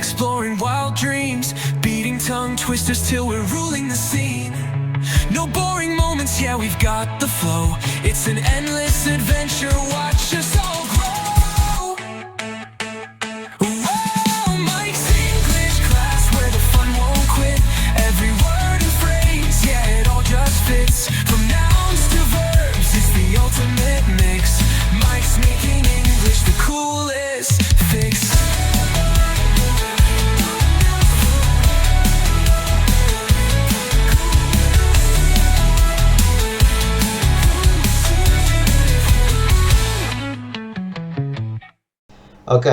exploring wild dreams, beating tongue twisters till we're ruling the scene. No boring moments, yeah, we've got the flow. It's an endless adventure, watch us all grow. Whoa, Mike's English class, where the fun won't quit. Every word and phrase, yeah, it all just fits. From nouns to verbs, it's the ultimate mix. Mike's making English the coolest fix. Ok.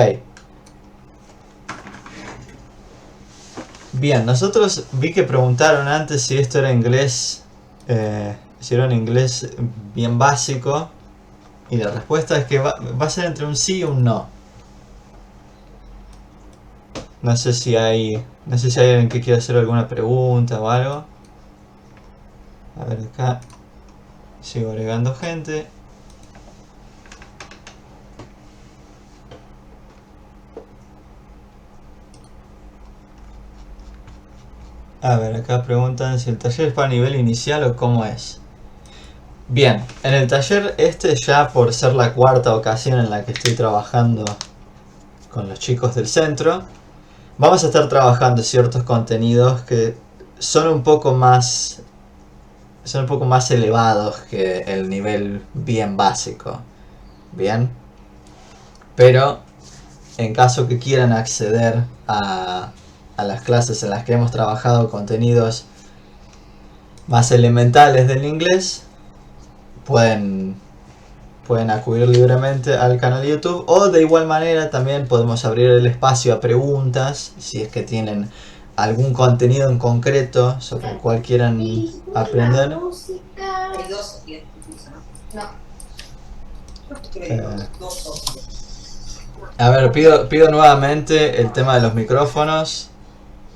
Bien, nosotros vi que preguntaron antes si esto era inglés, si era un inglés bien básico, y la respuesta es que va a ser entre un sí y un no. No sé si hay alguien que quiera hacer alguna pregunta o algo. A ver, acá sigo agregando gente. A ver, acá preguntan si el taller es para nivel inicial o cómo es. Bien, en el taller ya por ser la cuarta ocasión en la que estoy trabajando con los chicos del centro, vamos a estar trabajando ciertos contenidos que son un poco más elevados que el nivel bien básico. Bien, pero en caso que quieran acceder a las clases en las que hemos trabajado contenidos más elementales del inglés, pueden acudir libremente al canal de YouTube, o de igual manera también podemos abrir el espacio a preguntas si es que tienen algún contenido en concreto sobre el cual quieran aprender. A ver, pido nuevamente el tema de los micrófonos,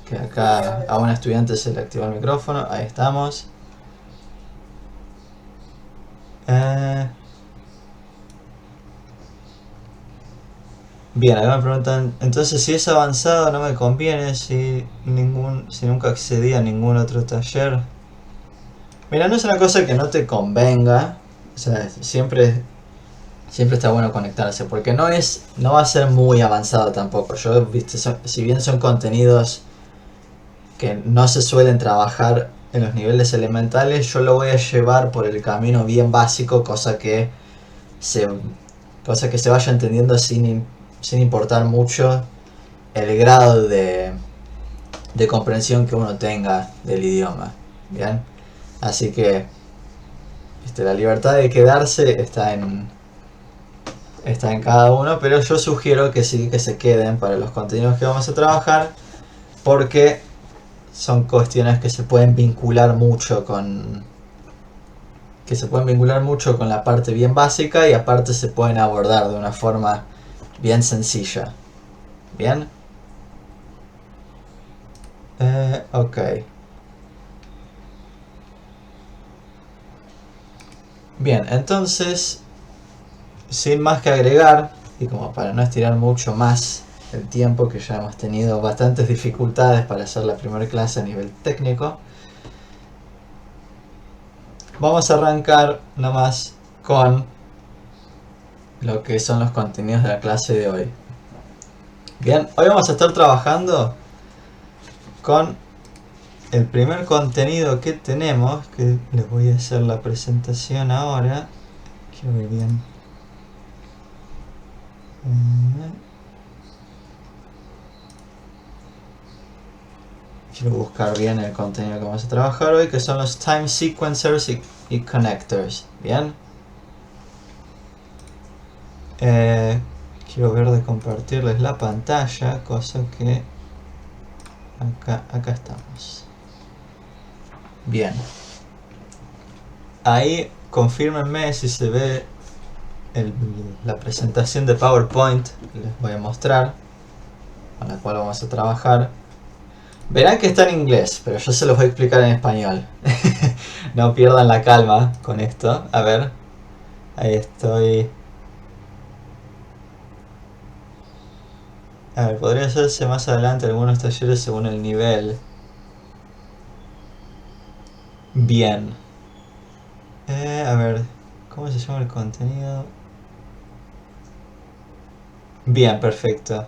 que acá a un estudiante se le activó el micrófono. Ahí estamos. Bien, acá me preguntan, entonces si es avanzado no me conviene, si nunca accedí a ningún otro taller. Mira, no es una cosa que no te convenga, o sea, siempre está bueno conectarse, porque no va a ser muy avanzado tampoco. Si bien son contenidos que no se suelen trabajar en los niveles elementales, yo lo voy a llevar por el camino bien básico, cosa que se vaya entendiendo sin importar mucho el grado de comprensión que uno tenga del idioma. Bien, así que la libertad de quedarse está en cada uno, pero yo sugiero que sí, que se queden para los contenidos que vamos a trabajar, porque son cuestiones que se pueden vincular mucho con la parte bien básica, y aparte se pueden abordar de una forma bien sencilla. Bien. Ok. Bien, entonces, sin más que agregar, y como para no estirar mucho más el tiempo, que ya hemos tenido bastantes dificultades para hacer la primera clase a nivel técnico, vamos a arrancar nomás con lo que son los contenidos de la clase de hoy. Bien, hoy vamos a estar trabajando con el primer contenido que tenemos, que les voy a hacer la presentación ahora. Quiero ver bien. Quiero buscar bien el contenido que vamos a trabajar hoy, que son los time sequencers y connectors. Bien. Quiero ver de compartirles la pantalla, cosa que acá estamos. Bien. Ahí confírmenme si se ve la presentación de PowerPoint que les voy a mostrar, con la cual vamos a trabajar. Verán que está en inglés, pero yo se los voy a explicar en español. No pierdan la calma con esto. A ver, ahí estoy. A ver, podría hacerse más adelante algunos talleres según el nivel. Bien. A ver, ¿cómo se llama el contenido? Bien, perfecto.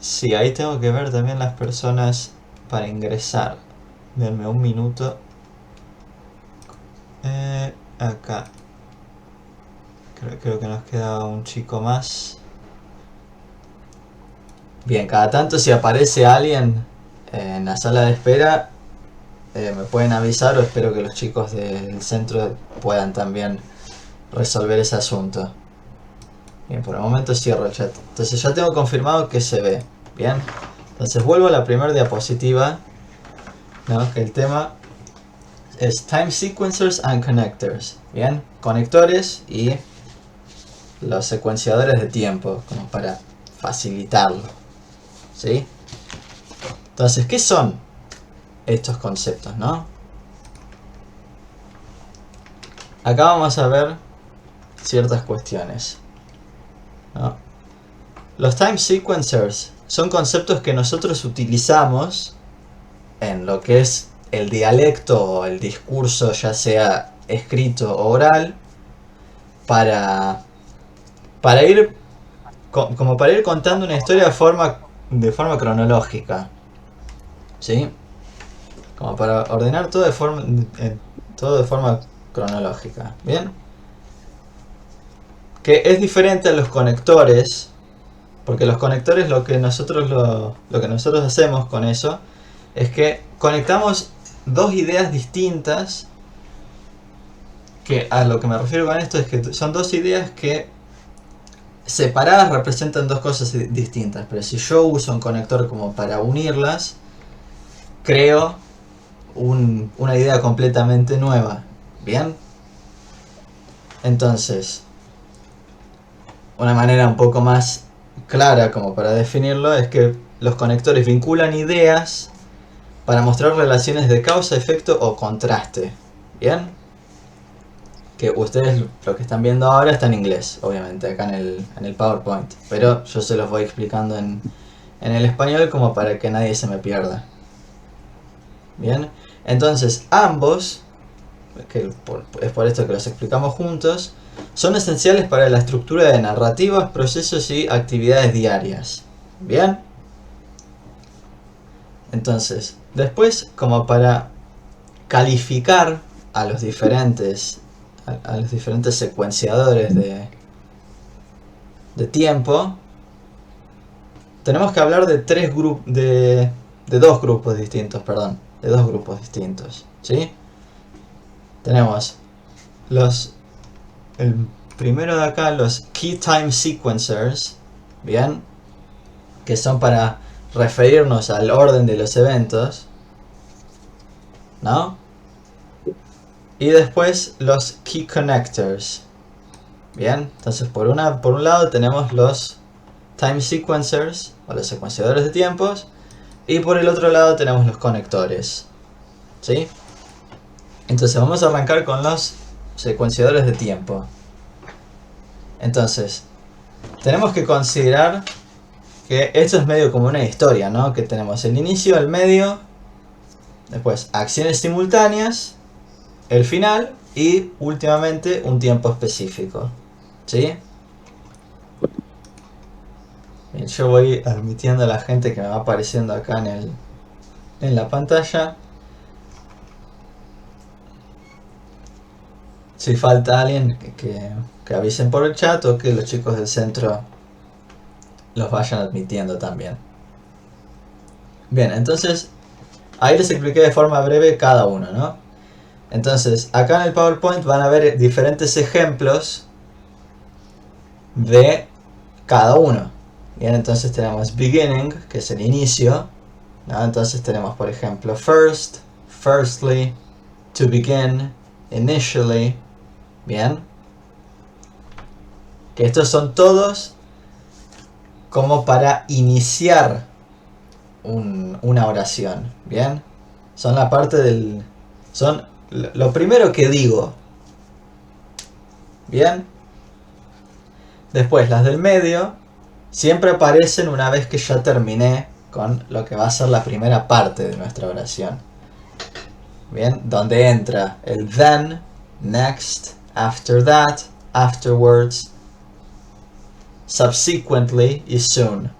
Sí, ahí tengo que ver también las personas para ingresar. Denme un minuto. Acá. Creo que nos queda un chico más. Bien, cada tanto si aparece alguien en la sala de espera, me pueden avisar o espero que los chicos del centro puedan también resolver ese asunto. Bien, por el momento cierro el chat. Entonces ya tengo confirmado que se ve. Bien. Entonces vuelvo a la primera diapositiva. ¿No? Que el tema es Time Sequencers and Connectors. Bien. Conectores y los secuenciadores de tiempo. Como para facilitarlo. ¿Sí? Entonces, ¿qué son estos conceptos, no? Acá vamos a ver ciertas cuestiones, ¿no? Los time sequencers son conceptos que nosotros utilizamos en lo que es el dialecto o el discurso, ya sea escrito o oral, para ir como para ir contando una historia de forma cronológica, ¿sí? Como para ordenar todo de forma cronológica, ¿bien? Que es diferente a los conectores, porque los conectores lo que nosotros hacemos con eso es que conectamos dos ideas distintas, que a lo que me refiero con esto es que son dos ideas que separadas representan dos cosas distintas, pero si yo uso un conector como para unirlas, creo una idea completamente nueva. ¿Bien? Entonces, una manera un poco más clara como para definirlo es que los conectores vinculan ideas para mostrar relaciones de causa, efecto o contraste. ¿Bien? Que ustedes lo que están viendo ahora está en inglés, obviamente, acá en el PowerPoint. Pero yo se los voy explicando en el español como para que nadie se me pierda. Bien, entonces ambos, que es por esto que los explicamos juntos, son esenciales para la estructura de narrativas, procesos y actividades diarias. Bien. Entonces, después, como para calificar a los diferentes secuenciadores de tiempo, tenemos que hablar de dos grupos distintos, ¿sí? Tenemos el primero de acá, los Key Time Sequencers, ¿bien? Que son para referirnos al orden de los eventos, ¿no? Y después los Key Connectors, ¿bien? Entonces por un lado tenemos los Time Sequencers, o los secuenciadores de tiempos, y por el otro lado tenemos los conectores, ¿sí? Entonces vamos a arrancar con los secuenciadores de tiempo. Entonces, tenemos que considerar que esto es medio como una historia, ¿no? Que tenemos el inicio, el medio, después acciones simultáneas, el final y últimamente un tiempo específico, ¿sí? Bien, yo voy admitiendo a la gente que me va apareciendo acá en la pantalla. Si falta alguien que avisen por el chat o que los chicos del centro los vayan admitiendo también. Bien, entonces ahí les expliqué de forma breve cada uno, ¿no? Entonces, acá en el PowerPoint van a ver diferentes ejemplos de cada uno. Bien, entonces tenemos beginning, que es el inicio, ¿no? Entonces tenemos, por ejemplo, first, firstly, to begin, initially. Bien, que estos son todos como para iniciar una oración. Bien, son la parte son lo primero que digo. Bien, después las del medio siempre aparecen una vez que ya terminé con lo que va a ser la primera parte de nuestra oración. Bien, donde entra el then, next, after that, afterwards, subsequently y soon.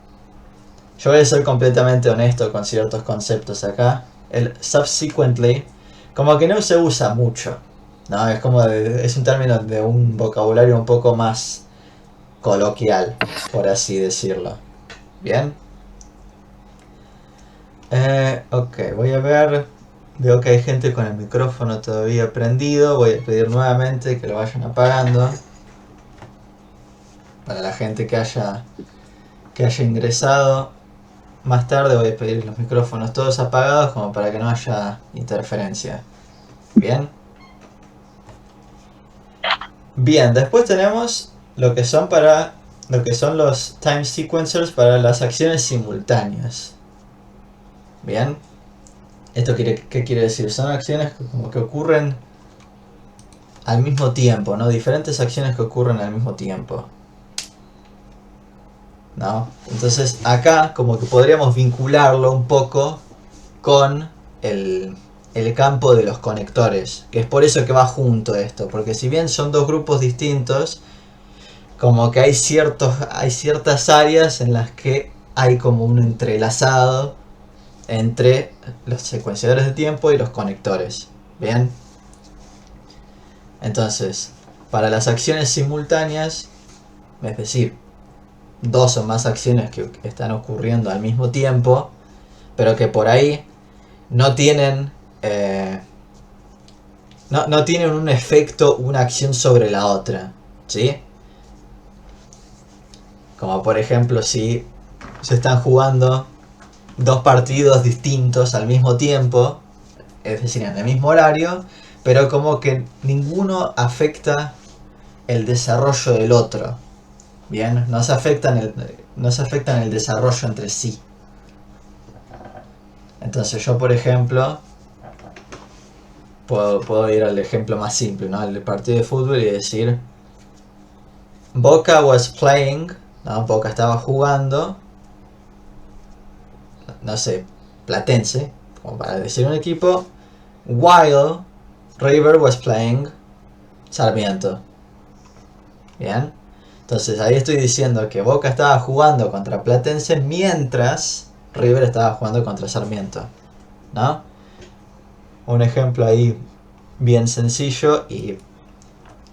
Yo voy a ser completamente honesto con ciertos conceptos acá. El subsequently como que no se usa mucho, ¿no? Es como es un término de un vocabulario un poco más coloquial, por así decirlo. Bien. Ok, voy a ver. Veo que hay gente con el micrófono todavía prendido. Voy a pedir nuevamente que lo vayan apagando. Para la gente que haya ingresado más tarde, voy a pedir los micrófonos todos apagados como para que no haya interferencia. Bien. Bien, después tenemos lo que son los time sequencers para las acciones simultáneas. Bien. ¿Esto qué quiere decir? Son acciones como que ocurren al mismo tiempo, ¿no? Diferentes acciones que ocurren al mismo tiempo, ¿no? Entonces acá como que podríamos vincularlo un poco con el campo de los conectores, que es por eso que va junto esto, porque si bien son dos grupos distintos, como que hay ciertas áreas en las que hay como un entrelazado entre los secuenciadores de tiempo y los conectores. Bien. Entonces, para las acciones simultáneas, es decir, dos o más acciones que están ocurriendo al mismo tiempo, pero que por ahí no tienen no tienen un efecto, una acción sobre la otra, ¿sí? Como por ejemplo si se están jugando dos partidos distintos al mismo tiempo, es decir, en el mismo horario, pero como que ninguno afecta el desarrollo del otro. Bien, no se afectan el desarrollo entre sí. Entonces yo, por ejemplo, puedo ir al ejemplo más simple, ¿no? El partido de fútbol y decir Boca was playing, ¿no? Boca estaba jugando, no sé, Platense, como para decir un equipo, while River was playing Sarmiento. Bien, entonces ahí estoy diciendo que Boca estaba jugando contra Platense mientras River estaba jugando contra Sarmiento, ¿no? Un ejemplo ahí bien sencillo y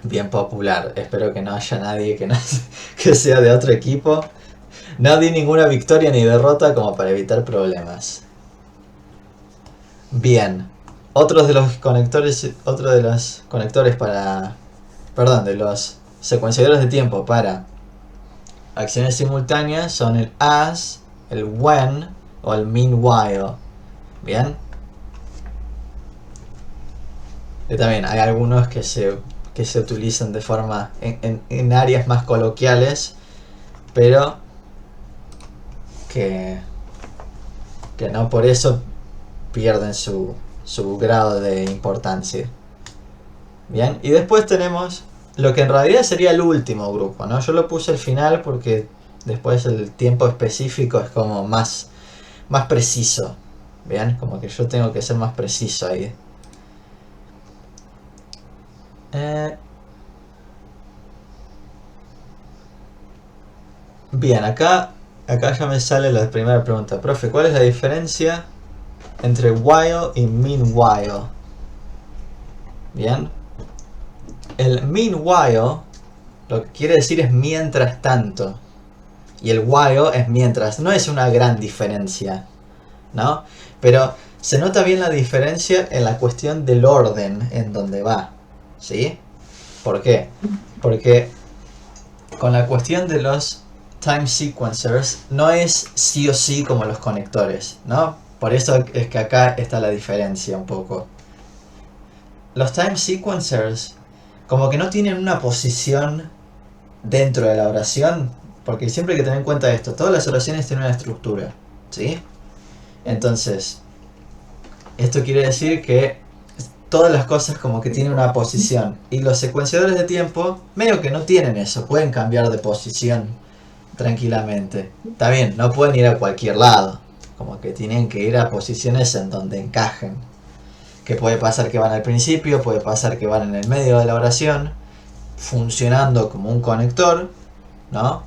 bien popular. Espero que no haya nadie que sea de otro equipo. No di ninguna victoria ni derrota como para evitar problemas. Bien. De los conectores de los secuenciadores de tiempo para acciones simultáneas son el as, el when o el meanwhile. Bien. Y también hay algunos que se utilizan de forma en áreas más coloquiales, pero que no por eso pierden su grado de importancia. Bien, y después tenemos lo que en realidad sería el último grupo, ¿no? Yo lo puse al final porque después el tiempo específico es como más preciso. Bien, como que yo tengo que ser más preciso ahí. Bien, acá ya me sale la primera pregunta. Profe, ¿cuál es la diferencia entre while y meanwhile? Bien. El meanwhile lo que quiere decir es mientras tanto. Y el while es mientras. No es una gran diferencia, ¿no? Pero se nota bien la diferencia en la cuestión del orden en donde va, ¿sí? ¿Por qué? Porque con la cuestión de los time sequencers no es sí o sí como los conectores, ¿no? Por eso es que acá está la diferencia un poco. Los time sequencers como que no tienen una posición dentro de la oración, porque siempre hay que tener en cuenta esto, todas las oraciones tienen una estructura, ¿sí? Entonces, esto quiere decir que todas las cosas como que tienen una posición, y los secuenciadores de tiempo medio que no tienen eso, pueden cambiar de posición tranquilamente. Está bien, no pueden ir a cualquier lado. Como que tienen que ir a posiciones en donde encajen. Que puede pasar que van al principio, puede pasar que van en el medio de la oración, funcionando como un conector, ¿no?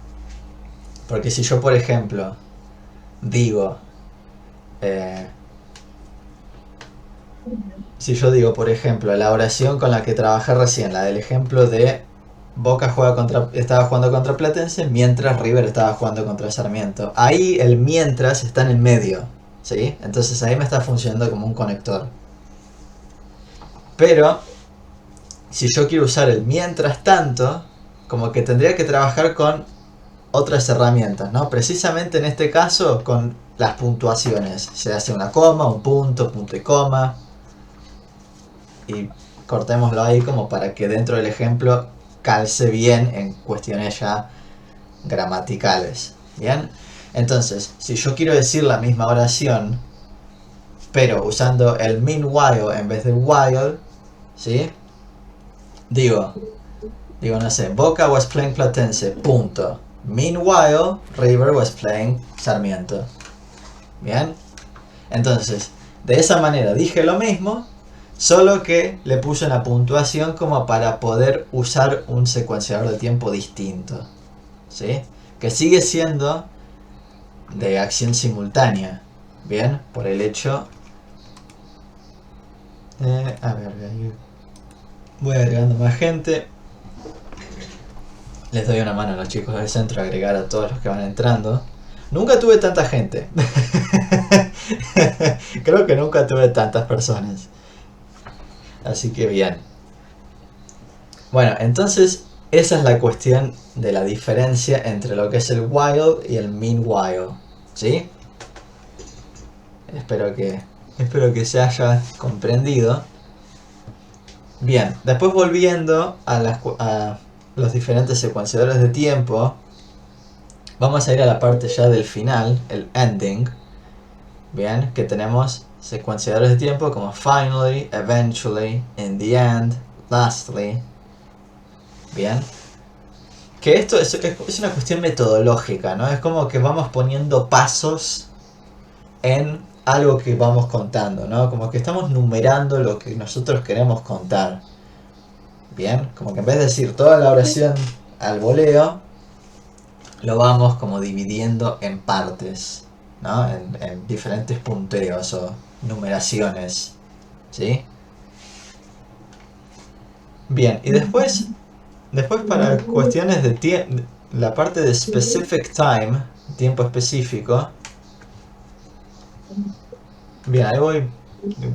Porque si yo, por ejemplo, digo, si yo digo, por ejemplo, la oración con la que trabajé recién, la del ejemplo de Boca estaba jugando contra Platense mientras River estaba jugando contra Sarmiento. Ahí el mientras está en el medio, ¿sí? Entonces ahí me está funcionando como un conector. Pero si yo quiero usar el mientras tanto, como que tendría que trabajar con otras herramientas, ¿no? Precisamente en este caso con las puntuaciones. Se hace una coma, un punto, punto y coma. Y cortémoslo ahí como para que dentro del ejemplo calce bien en cuestiones ya gramaticales. ¿Bien? Entonces, si yo quiero decir la misma oración, pero usando el meanwhile en vez de while, ¿sí? Digo, no sé, Boca was playing Platense, punto. Meanwhile, River was playing Sarmiento. ¿Bien? Entonces, de esa manera dije lo mismo, solo que le puse una puntuación como para poder usar un secuenciador de tiempo distinto. ¿Sí? Que sigue siendo de acción simultánea. ¿Bien? Por el hecho... a ver, voy agregando más gente. Les doy una mano a los chicos del centro a agregar a todos los que van entrando. Nunca tuve tanta gente. Creo que nunca tuve tantas personas. Así que bien. Bueno, entonces esa es la cuestión de la diferencia entre lo que es el while y el meanwhile. ¿Sí? Espero que se haya comprendido. Bien, después volviendo a los diferentes secuenciadores de tiempo, vamos a ir a la parte ya del final, el ending. Bien, que tenemos secuenciadores de tiempo como finally, eventually, in the end, lastly. Bien, que esto es una cuestión metodológica, ¿no? Es como que vamos poniendo pasos en algo que vamos contando, ¿no? Como que estamos numerando lo que nosotros queremos contar. Bien, como que en vez de decir toda la oración al voleo, lo vamos como dividiendo en partes, ¿no? En diferentes punteos o numeraciones, ¿sí? Bien, y después para cuestiones de la parte de specific time, tiempo específico. Bien, ahí voy.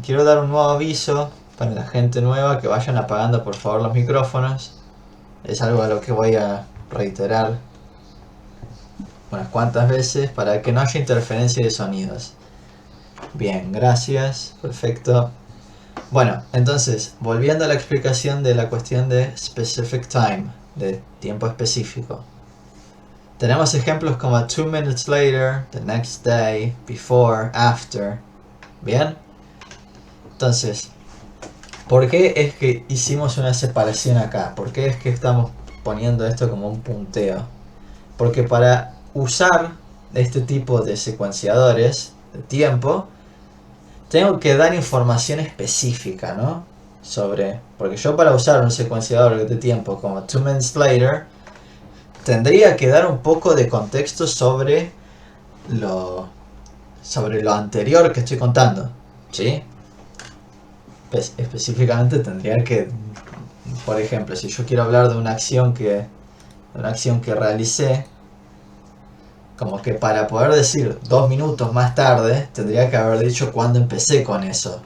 Quiero dar un nuevo aviso para la gente nueva, que vayan apagando por favor los micrófonos. Es algo a lo que voy a reiterar unas cuantas veces para que no haya interferencia de sonidos. Bien, gracias, perfecto. Bueno, entonces, volviendo a la explicación de la cuestión de specific time, de tiempo específico. Tenemos ejemplos como 2 minutes later, the next day, before, after. ¿Bien? Entonces, ¿por qué es que hicimos una separación acá? ¿Por qué es que estamos poniendo esto como un punteo? Porque para usar este tipo de secuenciadores de tiempo, tengo que dar información específica, ¿no? Porque yo, para usar un secuenciador de tiempo como 2 minutes later, tendría que dar un poco de contexto sobre lo anterior que estoy contando, ¿sí? Específicamente tendría que, por ejemplo, si yo quiero hablar de una acción que realicé, como que para poder decir 2 minutos más tarde, tendría que haber dicho cuándo empecé con eso.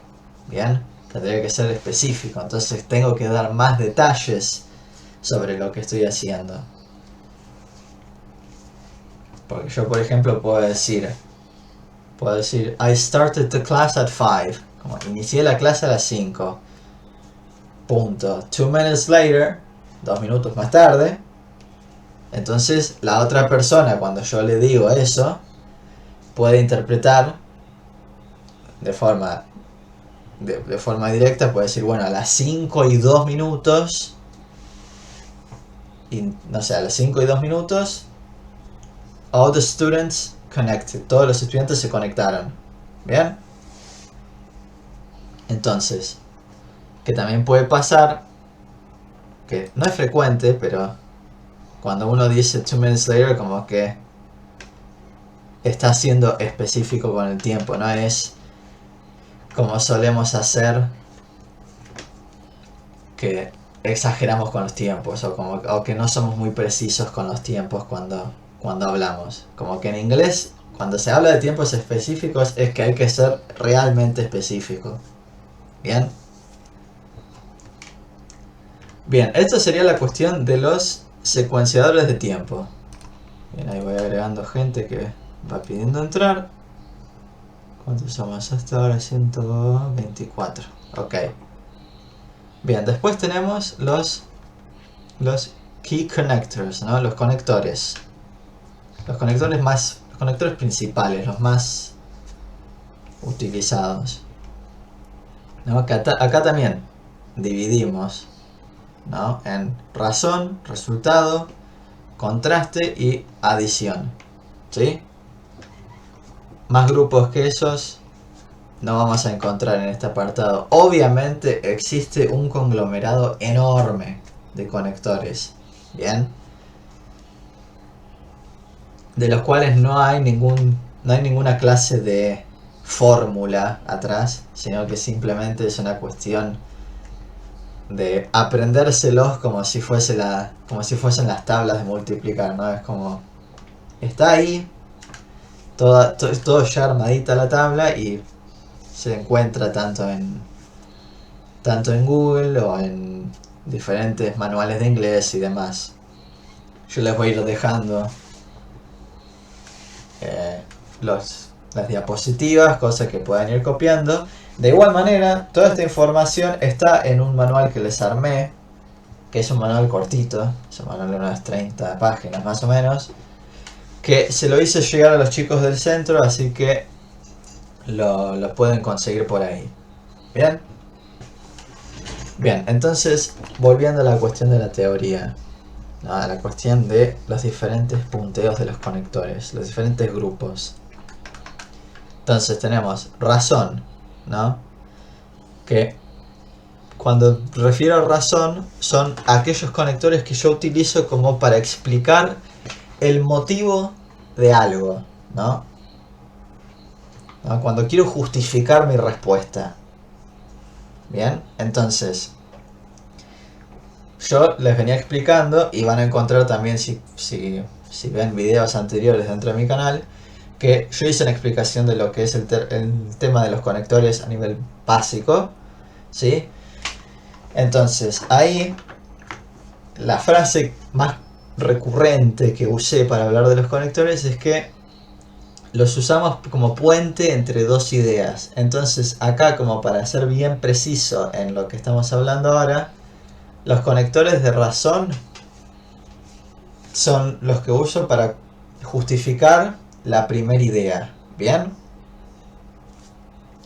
Bien, tendría que ser específico, entonces tengo que dar más detalles sobre lo que estoy haciendo. Porque yo, por ejemplo, puedo decir I started the class at 5, como inicié la clase a las 5. Punto. 2 minutes later, 2 minutos más tarde. Entonces la otra persona, cuando yo le digo eso, puede interpretar de forma directa, puede decir, bueno, a las 5 y 2 minutos, y no sé, a las 5 y 2 minutos All the students connected. Todos los estudiantes se conectaron. ¿Bien? Entonces, que también puede pasar, que no es frecuente, pero cuando uno dice 2 minutes later, como que está siendo específico con el tiempo, no es como solemos hacer, que exageramos con los tiempos, o que no somos muy precisos con los tiempos cuando hablamos. Como que en inglés, cuando se habla de tiempos específicos, es que hay que ser realmente específico. ¿Bien? Bien, esto sería la cuestión de los secuenciadores de tiempo. Bien, ahí voy agregando gente que va pidiendo entrar. ¿Cuántos somos hasta ahora? 124. Ok. Bien, después tenemos los key connectors, ¿no? Los conectores. Los conectores principales, los más utilizados. ¿No? Acá también dividimos, ¿no? En razón, resultado, contraste y adición. ¿Sí? Más grupos que esos no vamos a encontrar en este apartado. Obviamente existe un conglomerado enorme de conectores. Bien. De los cuales no hay ninguna clase de fórmula atrás, sino que simplemente es una cuestión de aprendérselos como si fuesen las tablas de multiplicar, ¿no? Es como está ahí, todo ya armadita la tabla y se encuentra tanto en Google o en diferentes manuales de inglés y demás. Yo les voy a ir dejando las diapositivas, cosas que puedan ir copiando. De igual manera, toda esta información está en un manual que les armé, que es un manual cortito, es un manual de unas 30 páginas más o menos, que se lo hice llegar a los chicos del centro, así que lo pueden conseguir por ahí. ¿Bien? Bien, entonces, volviendo a la cuestión de la teoría, ¿no? A la cuestión de los diferentes punteos de los conectores, los diferentes grupos. Entonces tenemos razón, ¿no? Que cuando refiero a razón son aquellos conectores que yo utilizo como para explicar el motivo de algo, ¿no? Cuando quiero justificar mi respuesta. Bien, entonces yo les venía explicando y van a encontrar también si ven videos anteriores dentro de mi canal, que yo hice una explicación de lo que es el tema de los conectores a nivel básico, ¿sí? Entonces, ahí la frase más recurrente que usé para hablar de los conectores es que los usamos como puente entre dos ideas. Entonces, acá, como para ser bien preciso en lo que estamos hablando ahora, los conectores de razón son los que uso para justificar la primera idea. ¿Bien?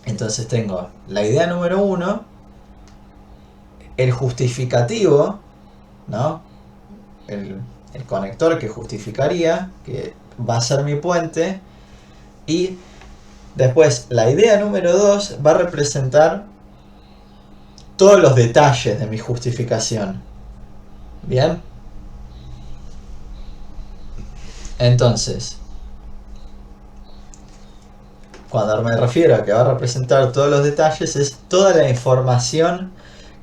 Entonces tengo la idea número 1, el justificativo, ¿no? El conector que justificaría, que va a ser mi puente, y después la idea número 2 va a representar todos los detalles de mi justificación. ¿Bien? Entonces, cuando me refiero a que va a representar todos los detalles, es toda la información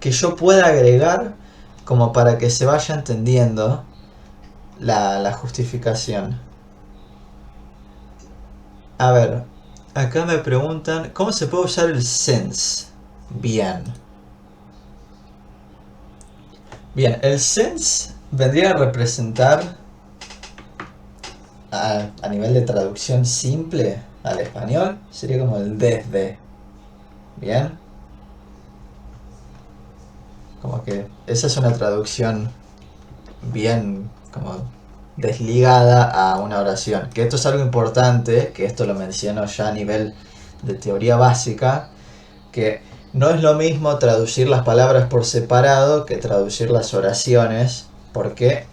que yo pueda agregar como para que se vaya entendiendo la justificación. A ver, acá me preguntan, ¿cómo se puede usar el since? Bien, el since vendría a representar, a nivel de traducción simple al español, sería como el desde. Bien, como que esa es una traducción bien como desligada a una oración. Que esto es algo importante, que esto lo menciono ya a nivel de teoría básica, que no es lo mismo traducir las palabras por separado que traducir las oraciones, porque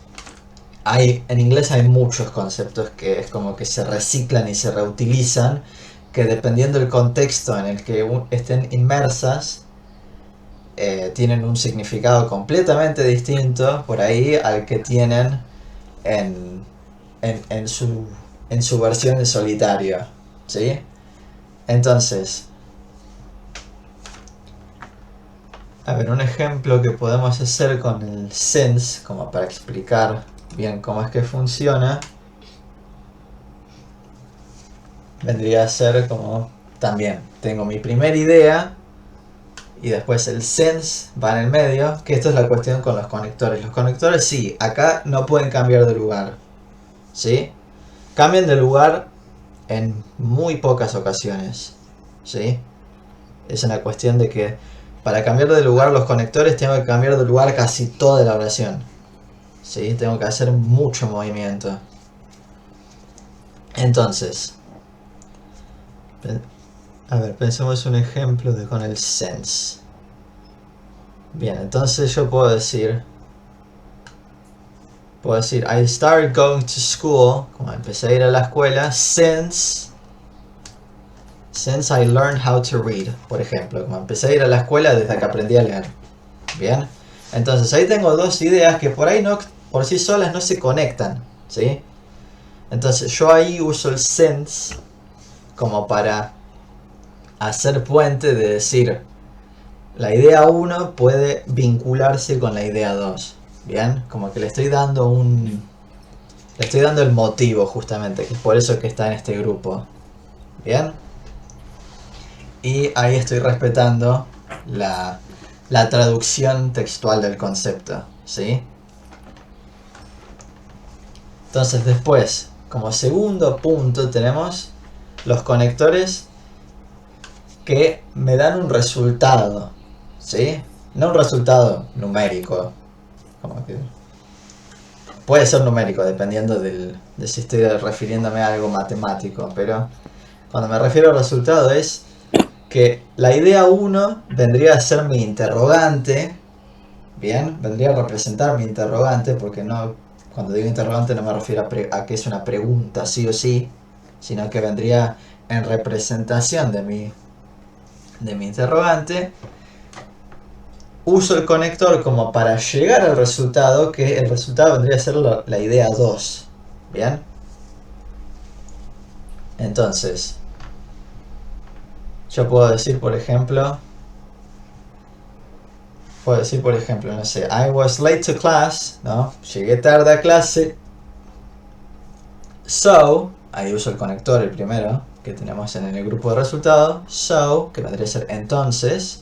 en inglés hay muchos conceptos que es como que se reciclan y se reutilizan, que dependiendo del contexto en el que estén inmersas, tienen un significado completamente distinto por ahí al que tienen en, en su versión en solitario, ¿sí? Entonces, a ver, un ejemplo que podemos hacer con el sense, como para explicar bien cómo es que funciona, vendría a ser como, también, tengo mi primera idea, y después el sense va en el medio, que esto es la cuestión con los conectores. Los conectores sí, acá no pueden cambiar de lugar, ¿sí? Cambian de lugar en muy pocas ocasiones, ¿sí? Es una cuestión de que para cambiar de lugar los conectores tengo que cambiar de lugar casi toda la oración, ¿sí? Tengo que hacer mucho movimiento. Entonces, a ver, pensemos un ejemplo de con el sense. Bien, entonces yo puedo decir, I started going to school, como empecé a ir a la escuela, since I learned how to read, por ejemplo, como empecé a ir a la escuela desde que aprendí a leer. Bien, entonces ahí tengo dos ideas que por ahí no, por sí solas no se conectan, ¿sí? Entonces yo ahí uso el since como para hacer puente de decir, la idea 1 puede vincularse con la idea 2. Bien, como que le estoy dando el motivo justamente, que es por eso que está en este grupo. Bien, y ahí estoy respetando la traducción textual del concepto, ¿sí? Entonces después, como segundo punto, tenemos los conectores que me dan un resultado, ¿sí? No un resultado numérico, como que puede ser numérico dependiendo de si estoy refiriéndome a algo matemático, pero cuando me refiero al resultado es que la idea 1 vendría a ser mi interrogante, bien, vendría a representar mi interrogante, porque no, cuando digo interrogante no me refiero a que es una pregunta sí o sí, sino que vendría en representación de mi interrogante. Uso el conector como para llegar al resultado, que el resultado vendría a ser la idea 2. ¿Bien? Entonces, yo puedo decir, por ejemplo, no sé, I was late to class, ¿no? Llegué tarde a clase. So, ahí uso el conector, el primero, que tenemos en el grupo de resultados. So, que vendría a ser entonces.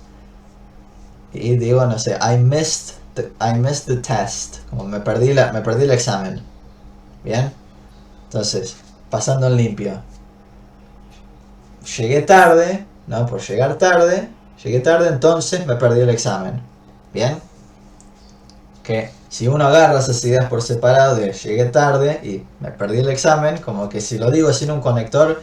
Y digo, no sé, I missed the test. Como me perdí el examen. Bien. Entonces, pasando en limpio. Llegué tarde, ¿no? Por llegar tarde. Llegué tarde, entonces me perdí el examen. Bien. Que si uno agarra esas ideas por separado de llegué tarde y me perdí el examen, como que si lo digo sin un conector,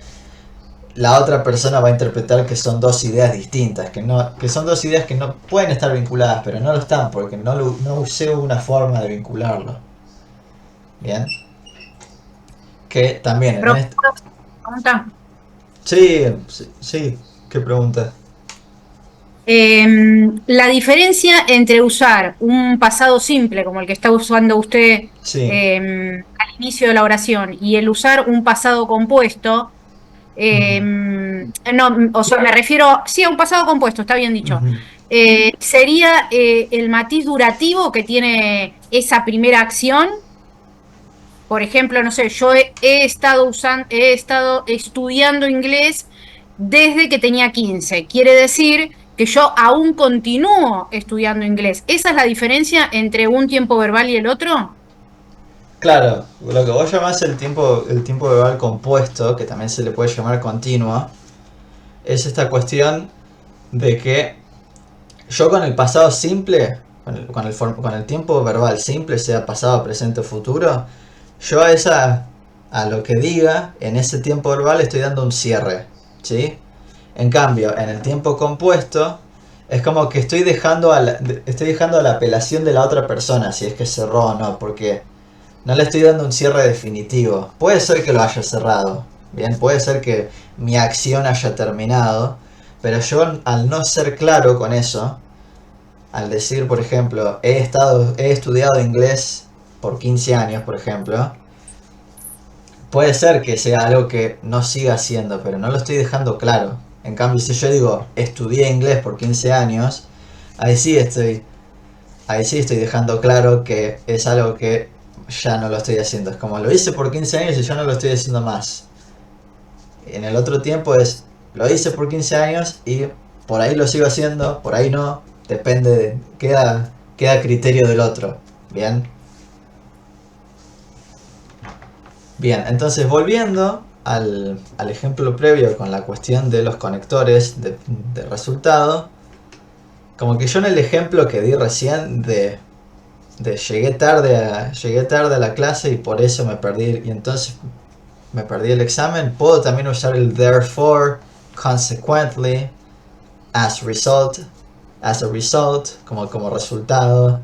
la otra persona va a interpretar que son dos ideas distintas, que son dos ideas que no pueden estar vinculadas, pero no lo están, porque no usé una forma de vincularlo. Bien. Que también en este... ¿Pregunta? Sí, ¿qué pregunta? La diferencia entre usar un pasado simple, como el que está usando usted Sí. al inicio de la oración, y el usar un pasado compuesto, no, o sea, me refiero, sí, a un pasado compuesto, está bien dicho. Sería el matiz durativo que tiene esa primera acción. Por ejemplo, no sé, yo he estado estudiando inglés desde que tenía 15. Quiere decir que yo aún continúo estudiando inglés. ¿Esa es la diferencia entre un tiempo verbal y el otro? Claro, lo que vos llamás el tiempo verbal compuesto, que también se le puede llamar continuo, es esta cuestión de que yo con el pasado simple, con el tiempo verbal simple, sea pasado, presente o futuro, yo a lo que diga en ese tiempo verbal estoy dando un cierre, ¿sí? En cambio, en el tiempo compuesto es como que estoy dejando a la apelación de la otra persona, si es que cerró o no, porque No le estoy dando un cierre definitivo. Puede ser que lo haya cerrado, bien, puede ser que mi acción haya terminado, pero yo al no ser claro con eso, al decir, por ejemplo, he estudiado inglés por 15 años, por ejemplo, puede ser que sea algo que no siga haciendo, pero no lo estoy dejando claro. En cambio, si yo digo, estudié inglés por 15 años, ahí sí estoy dejando claro que es algo que ya no lo estoy haciendo. Es como lo hice por 15 años y ya no lo estoy haciendo más. En el otro tiempo es, lo hice por 15 años y por ahí lo sigo haciendo, por ahí no. Depende, queda a criterio del otro. Bien. Bien, entonces volviendo al ejemplo previo con la cuestión de los conectores de resultado, como que yo en el ejemplo que di recién de llegué tarde a la clase y por eso me perdí, y entonces me perdí el examen, puedo también usar el therefore, consequently, as a result, como resultado,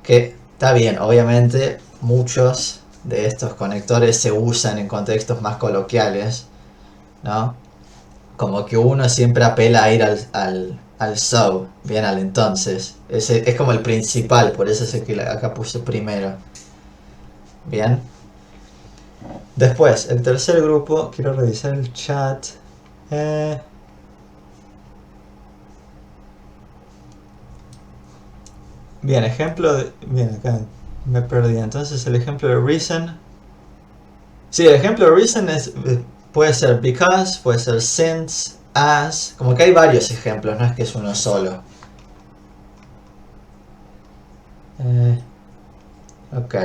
que está bien, obviamente muchos de estos conectores se usan en contextos más coloquiales, ¿no? Como que uno siempre apela a ir al so, bien, al entonces. Ese es como el principal, por eso es el que acá puse primero. Bien. Después, el tercer grupo, quiero revisar el chat. Bien, ejemplo de... Bien, acá me perdí. Entonces el ejemplo de reason... Sí, el ejemplo de reason puede ser because, puede ser since, as... Como que hay varios ejemplos, no es que es uno solo. Ok.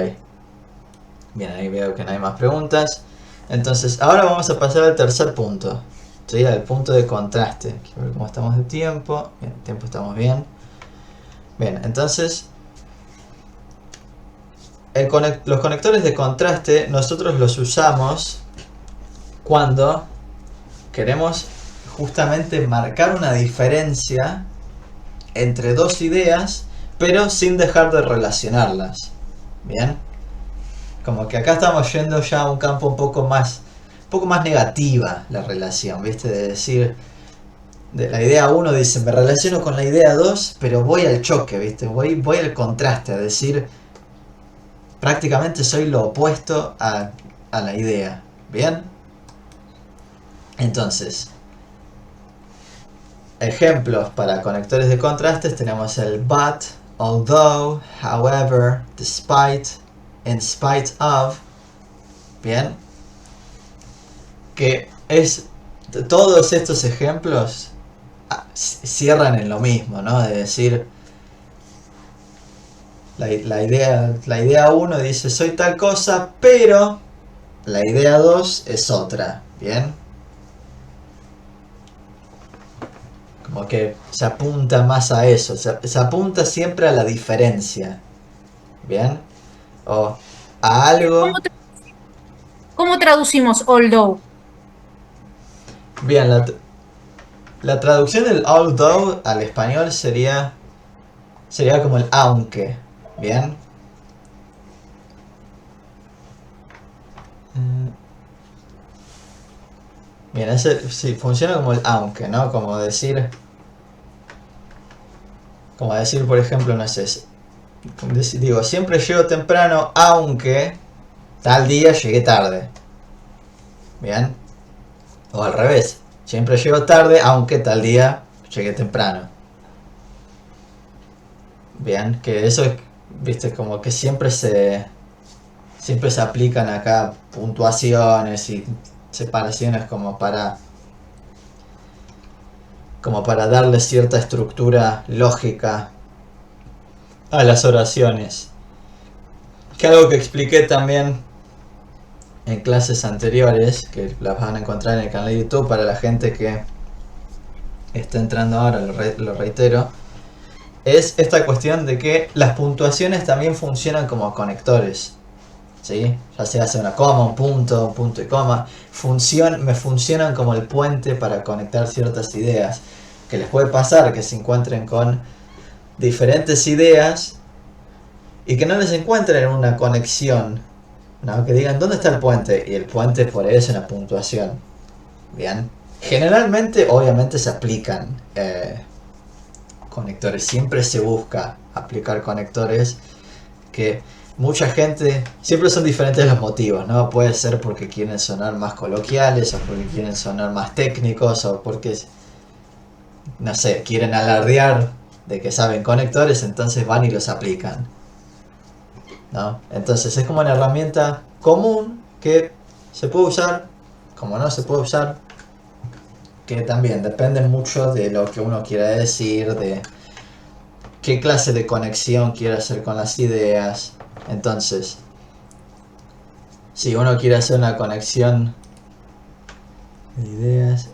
Bien, ahí veo que no hay más preguntas. Entonces, ahora vamos a pasar al tercer punto. ¿Sí? Al punto de contraste. Quiero ver cómo estamos de tiempo. Bien, el tiempo estamos bien. Bien, entonces... los conectores de contraste nosotros los usamos cuando queremos justamente marcar una diferencia entre dos ideas, pero sin dejar de relacionarlas. Bien, como que acá estamos yendo ya a un campo un poco más negativa la relación, ¿viste? De decir, de la idea 1 dice, me relaciono con la idea 2, pero voy al choque, ¿viste? Voy al contraste, a decir, prácticamente soy lo opuesto a la idea. ¿Bien? Entonces, ejemplos para conectores de contrastes tenemos el but, although, however, despite, in spite of. Bien, que es todos estos ejemplos cierran en lo mismo, ¿no? De decir, la idea 1 dice soy tal cosa, pero la idea 2 es otra. Bien, como que se apunta más a eso, se apunta siempre a la diferencia. Bien, o a algo. ¿Cómo traducimos although? Bien, la traducción del although al español sería como el aunque. Bien, bien, ese sí funciona como el aunque, ¿no? Como decir, por ejemplo, no sé, digo, siempre llego temprano aunque tal día llegué tarde. Bien, o al revés, siempre llego tarde aunque tal día llegué temprano. Bien, que eso es, viste, como que siempre se aplican acá puntuaciones y separaciones como para darle cierta estructura lógica a las oraciones. Que algo que expliqué también en clases anteriores, que las van a encontrar en el canal de YouTube para la gente que está entrando ahora, lo reitero, es esta cuestión de que las puntuaciones también funcionan como conectores. ¿Sí? Ya se hace una coma, un punto y coma, me funcionan como el puente para conectar ciertas ideas. Que les puede pasar que se encuentren con diferentes ideas y que no les encuentren una conexión ¿no? Que digan, ¿dónde está el puente? Y el puente por ahí es una puntuación. Bien. Generalmente, obviamente, se aplican conectores. Siempre se busca aplicar conectores que mucha gente... Siempre son diferentes los motivos, ¿no? Puede ser porque quieren sonar más coloquiales, o porque quieren sonar más técnicos, o porque, no sé, quieren alardear de que saben conectores, entonces van y los aplican, ¿no? Entonces es como una herramienta común que se puede usar, como no se puede usar, que también depende mucho de lo que uno quiera decir, de qué clase de conexión quiere hacer con las ideas. Entonces, si uno quiere hacer una conexión de ideas,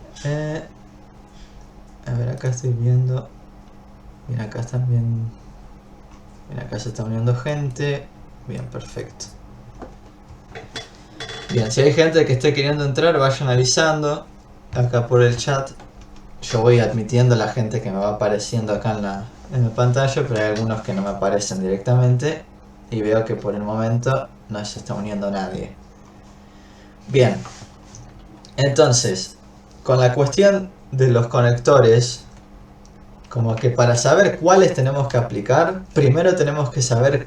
a ver, acá estoy viendo, mira, acá están viendo, mira, acá se está uniendo gente. Bien, perfecto. Bien, si hay gente que esté queriendo entrar, vayan avisando acá por el chat. Yo voy admitiendo a la gente que me va apareciendo acá en la pantalla, pero hay algunos que no me aparecen directamente. Y veo que por el momento no se está uniendo nadie. Bien. Entonces, con la cuestión de los conectores, como que para saber cuáles tenemos que aplicar, primero tenemos que saber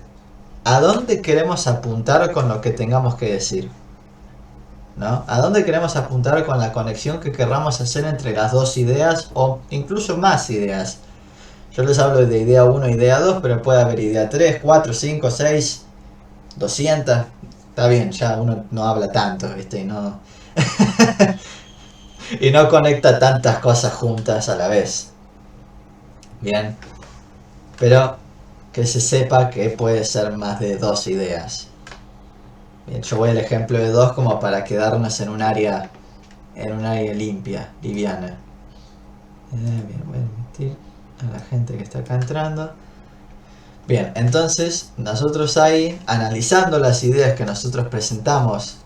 a dónde queremos apuntar con lo que tengamos que decir, ¿no? A dónde queremos apuntar con la conexión que querramos hacer entre las dos ideas o incluso más ideas. Yo les hablo de idea 1 y idea 2, pero puede haber idea 3, 4, 5, 6, 200. Está bien, ya uno no habla tanto, ¿viste? Y no, y no conecta tantas cosas juntas a la vez. Bien. Pero que se sepa que puede ser más de dos ideas. Bien, yo voy al ejemplo de 2 como para quedarnos en un área limpia, liviana. Bien, voy a admitir a la gente que está acá entrando. Bien, entonces nosotros ahí, analizando las ideas que nosotros presentamos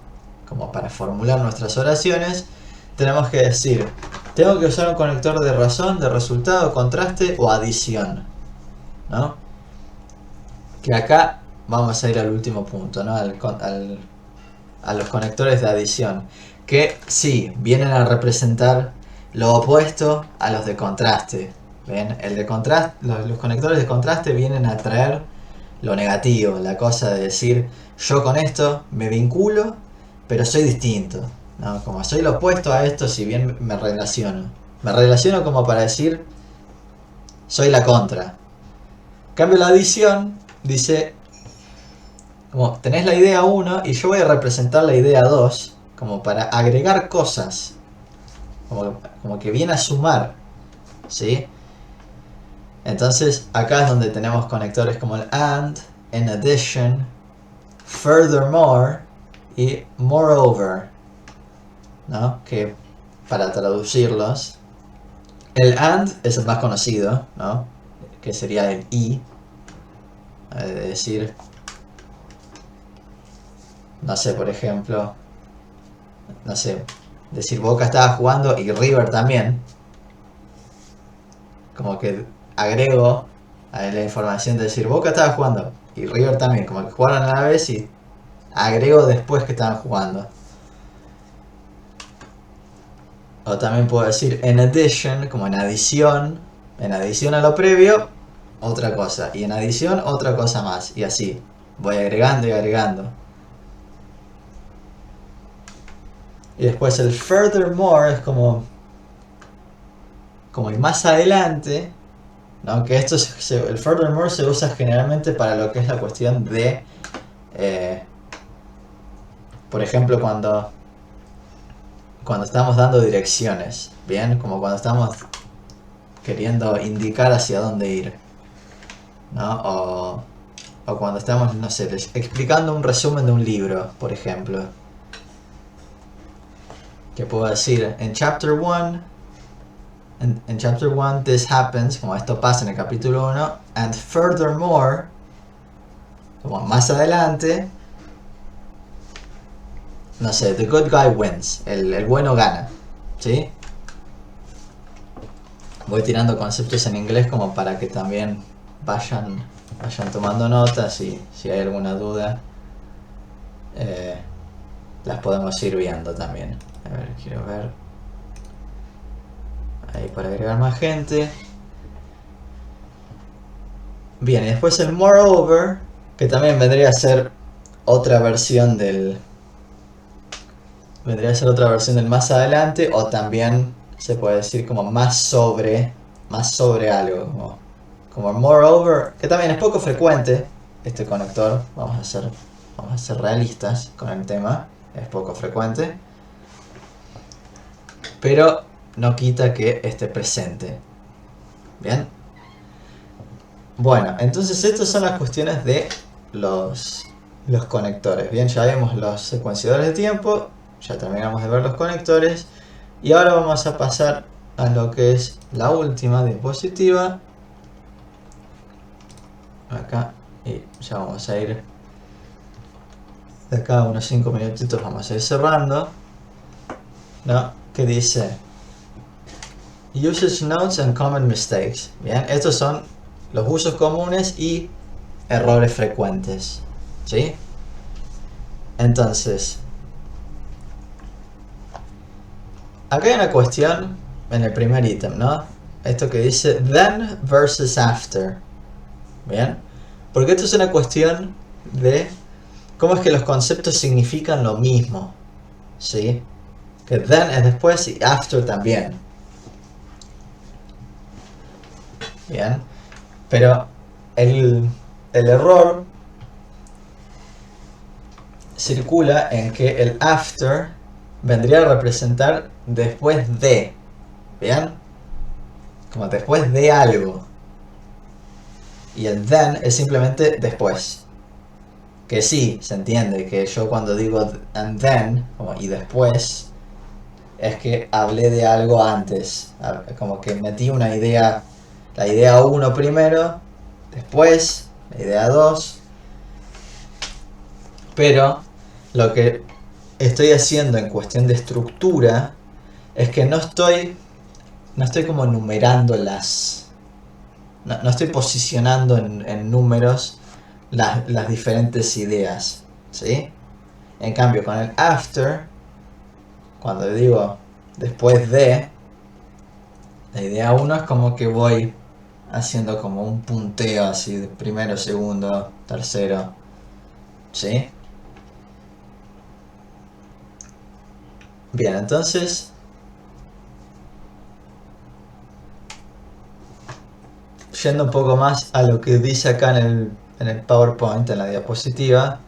como para formular nuestras oraciones, tenemos que decir, tengo que usar un conector de razón, de resultado, contraste o adición, ¿no? Que acá vamos a ir al último punto, ¿no? A los conectores de adición, que sí, vienen a representar lo opuesto a los de contraste. ¿Ven? Los conectores de contraste vienen a traer lo negativo, la cosa de decir, yo con esto me vinculo, pero soy distinto, ¿no? Como soy lo opuesto a esto, si bien me relaciono. Me relaciono como para decir, soy la contra. En cambio la adición dice, como tenés la idea 1 y yo voy a representar la idea 2, como para agregar cosas, como que viene a sumar, ¿sí? Entonces acá es donde tenemos conectores como el AND, in addition, furthermore y moreover, ¿no? Que para traducirlos, el AND es el más conocido, ¿no? Que sería el y, de decir, no sé, por ejemplo, no sé, decir Boca estaba jugando y River también, como que agrego a la información de decir Boca estaba jugando y River también, como que jugaron a la vez y agrego después que estaban jugando. O también puedo decir in addition, como en adición a lo previo, otra cosa, y en adición otra cosa más, y así voy agregando y agregando. Y después el furthermore es como y más adelante, ¿no? Que esto el furthermore se usa generalmente para lo que es la cuestión de, por ejemplo, cuando estamos dando direcciones, bien, como cuando estamos queriendo indicar hacia dónde ir, ¿no? O cuando estamos, no sé, explicando un resumen de un libro, por ejemplo, que puedo decir en chapter 1. En chapter 1 this happens, como esto pasa en el capítulo 1, and furthermore, como más adelante, no sé, the good guy wins, el bueno gana, ¿sí? Voy tirando conceptos en inglés como para que también vayan tomando notas y si hay alguna duda. las podemos ir viendo también. A ver, quiero ver. Ahí para agregar más gente. Bien, y después el moreover, que también vendría a ser otra versión del... Vendría a ser otra versión del más adelante, o también se puede decir como más sobre algo, como moreover, que también es poco frecuente este conector. Vamos a ser realistas con el tema, es poco frecuente, pero no quita que esté presente. Bien. Bueno, entonces estas son las cuestiones de los conectores. Bien, ya vimos los secuenciadores de tiempo, ya terminamos de ver los conectores, y ahora vamos a pasar a lo que es la última diapositiva. Acá, y ya vamos a ir de acá a unos 5 minutitos, vamos a ir cerrando, ¿no? Que dice Usage Notes and Common Mistakes. Bien, estos son los usos comunes y errores frecuentes, ¿sí? Entonces, acá hay una cuestión en el primer ítem, ¿no? Esto que dice then versus after. Bien, porque esto es una cuestión de cómo es que los conceptos significan lo mismo, ¿sí? Que then es después y after también. Bien, pero el error circula en que el after vendría a representar después de. Bien, como después de algo. Y el then es simplemente después. Que sí, se entiende que yo cuando digo and then, como y después, es que hablé de algo antes. Como que metí una idea, la idea 1 primero, después, la idea 2. Pero lo que estoy haciendo en cuestión de estructura es que no estoy como numerando no estoy posicionando en números las diferentes ideas, ¿sí? En cambio, con el after, cuando digo después de, la idea 1 es como que voy haciendo como un punteo así, de primero, segundo, tercero, ¿sí? Bien, entonces yendo un poco más a lo que dice acá en el PowerPoint, en la diapositiva,